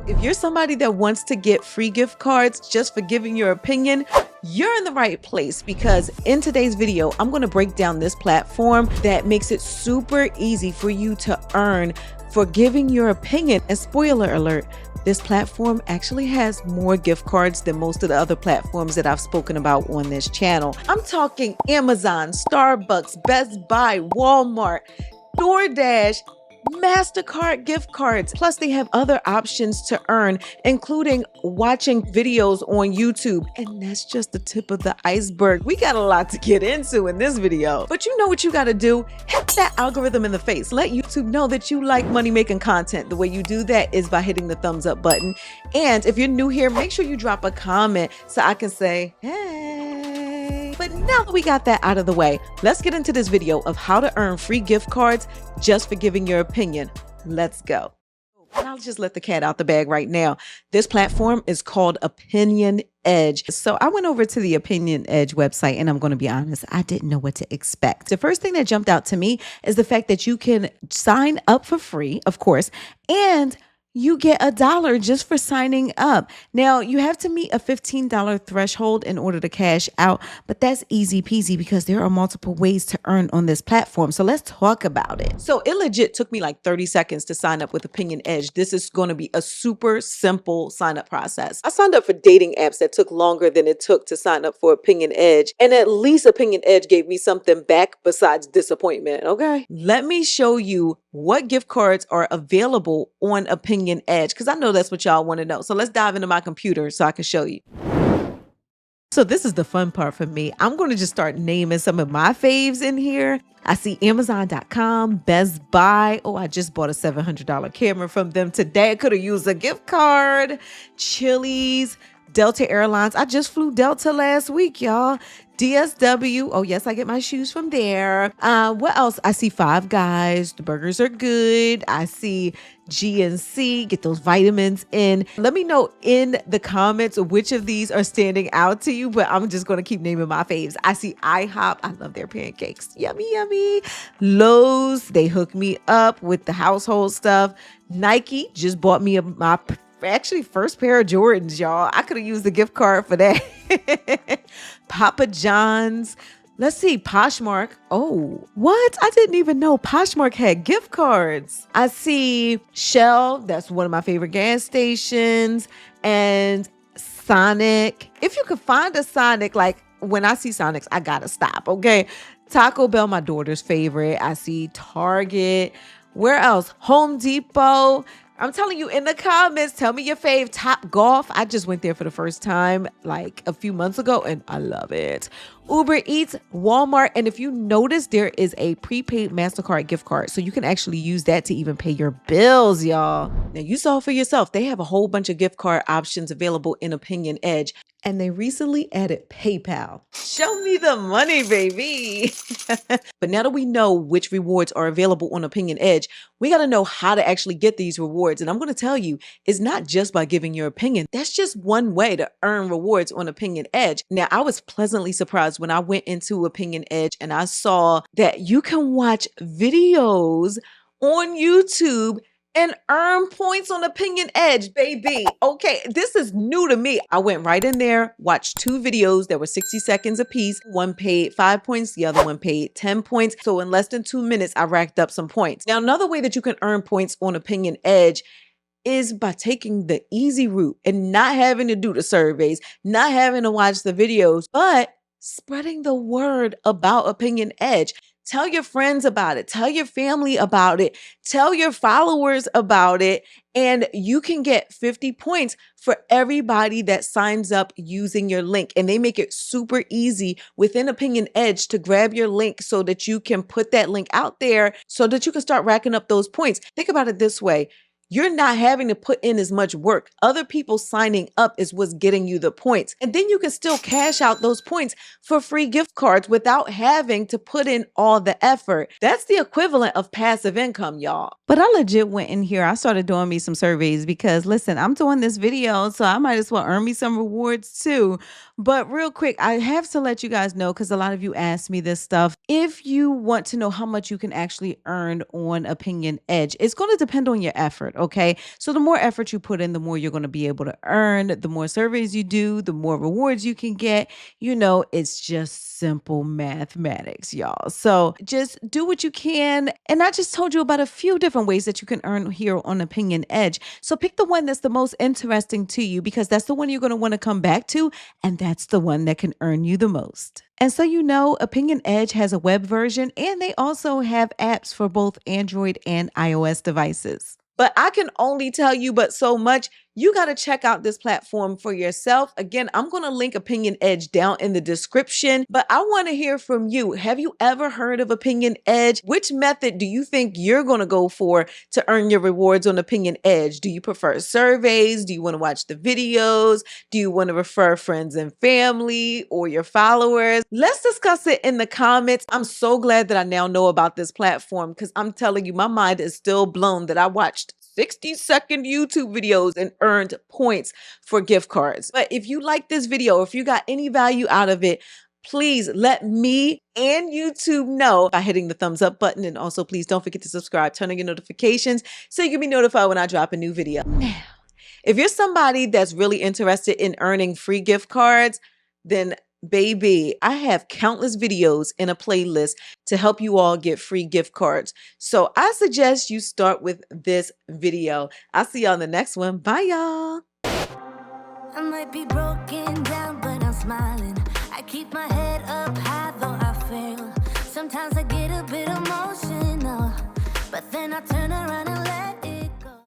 If you're somebody that wants to get free gift cards just for giving your opinion, you're in the right place, because in today's video, I'm going to break down this platform that makes it super easy for you to earn for giving your opinion. And spoiler alert, this platform actually has more gift cards than most of the other platforms that I've spoken about on this channel. I'm talking Amazon, Starbucks, Best Buy, Walmart, DoorDash, Mastercard gift cards. Plus, they have other options to earn, including watching videos on YouTube. And that's just the tip of the iceberg. We got a lot to get into in this video. But you know what you got to do? Hit that algorithm in the face. Let YouTube know that you like money-making content. The way you do that is by hitting the thumbs up button. And if you're new here, make sure you drop a comment so I can say, hey. But now that we got that out of the way, let's get into this video of how to earn free gift cards just for giving your opinion. Let's go. And I'll just let the cat out the bag right now. This platform is called Opinion Edge. So I went over to the Opinion Edge website, and I'm going to be honest, I didn't know what to expect. The first thing that jumped out to me is the fact that you can sign up for free, of course, and you get $1 just for signing up. Now, you have to meet a $15 threshold in order to cash out, but that's easy peasy because there are multiple ways to earn on this platform. So let's talk about it. So it legit took me like 30 seconds to sign up with Opinion Edge. This is going to be a super simple sign up process. I signed up for dating apps that took longer than it took to sign up for Opinion Edge. And at least Opinion Edge gave me something back besides disappointment, okay? Let me show you what gift cards are available on Opinion Edge, because I know that's what y'all want to know. So let's dive into my computer so I can show you. So this is the fun part for me. I'm going to just start naming some of my faves in here. I see Amazon.com, Best Buy. Oh, I just bought a $700 camera from them today. I could have used a gift card. Chili's, Delta Airlines. I just flew Delta last week, y'all. DSW. Oh, yes, I get my shoes from there. What else? I see Five Guys. The burgers are good. I see GNC. Get those vitamins in. Let me know in the comments which of these are standing out to you, but I'm just going to keep naming my faves. I see IHOP. I love their pancakes. Yummy, yummy. Lowe's. They hook me up with the household stuff. Nike just bought me my first pair of Jordans, y'all. I could have used the gift card for that. Papa John's. Let's see, Poshmark. Oh, what? I didn't even know Poshmark had gift cards. I see Shell. That's one of my favorite gas stations. And Sonic. If you could find a Sonic, like when I see Sonics, I gotta stop, okay? Taco Bell, my daughter's favorite. I see Target. Where else? Home Depot. I'm telling you, in the comments, tell me your fave. Top Golf. I just went there for the first time like a few months ago, and I love it. Uber Eats, Walmart. And if you notice, there is a prepaid Mastercard gift card. So you can actually use that to even pay your bills, y'all. Now, you saw for yourself. They have a whole bunch of gift card options available in Opinion Edge. And they recently added PayPal. Show me the money, baby. But now that we know which rewards are available on Opinion Edge, we got to know how to actually get these rewards. And I'm going to tell you, it's not just by giving your opinion. That's just one way to earn rewards on Opinion Edge. Now, I was pleasantly surprised when I went into Opinion Edge and I saw that you can watch videos on YouTube and earn points on Opinion Edge, baby. Okay, this is new to me. I went right in there, watched 2 videos that were 60 seconds a piece. One paid 5 points, the other one paid 10 points. So in less than 2 minutes, I racked up some points. Now, another way that you can earn points on Opinion Edge is by taking the easy route and not having to do the surveys, not having to watch the videos, but spreading the word about Opinion Edge. Tell your friends about it. Tell your family about it. Tell your followers about it. And you can get 50 points for everybody that signs up using your link. And they make it super easy within Opinion Edge to grab your link so that you can put that link out there so that you can start racking up those points. Think about it this way. You're not having to put in as much work. Other people signing up is what's getting you the points. And then you can still cash out those points for free gift cards without having to put in all the effort. That's the equivalent of passive income, y'all. But I legit went in here. I started doing me some surveys because, listen, I'm doing this video, so I might as well earn me some rewards too. But real quick, I have to let you guys know, because a lot of you asked me this stuff. If you want to know how much you can actually earn on Opinion Edge, it's going to depend on your effort. okay? So the more effort you put in, the more you're going to be able to earn. The more surveys you do, the more rewards you can get. It's just simple mathematics, y'all. So just do what you can. And I just told you about a few different ways that you can earn here on Opinion Edge. So pick the one that's the most interesting to you, because that's the one you're going to want to come back to. And that's the one that can earn you the most. And so, Opinion Edge has a web version, and they also have apps for both Android and iOS devices. But I can only tell you but so much. You got to check out this platform for yourself. Again, I'm going to link Opinion Edge down in the description, but I want to hear from you. Have you ever heard of Opinion Edge? Which method do you think you're going to go for to earn your rewards on Opinion Edge? Do you prefer surveys? Do you want to watch the videos? Do you want to refer friends and family or your followers? Let's discuss it in the comments. I'm so glad that I now know about this platform, because I'm telling you, my mind is still blown that I watched 60-second YouTube videos and earned points for gift cards. But if you like this video, if you got any value out of it, please let me and YouTube know by hitting the thumbs up button. And also, please don't forget to subscribe, turn on your notifications so you can be notified when I drop a new video. Now, if you're somebody that's really interested in earning free gift cards, then baby, I have countless videos in a playlist to help you all get free gift cards. So I suggest you start with this video. I'll see y'all in the next one. Bye, y'all. I might be broken down, but I'm smiling. I keep my head up high, though I fail. Sometimes I get a bit emotional, but then I turn around and let it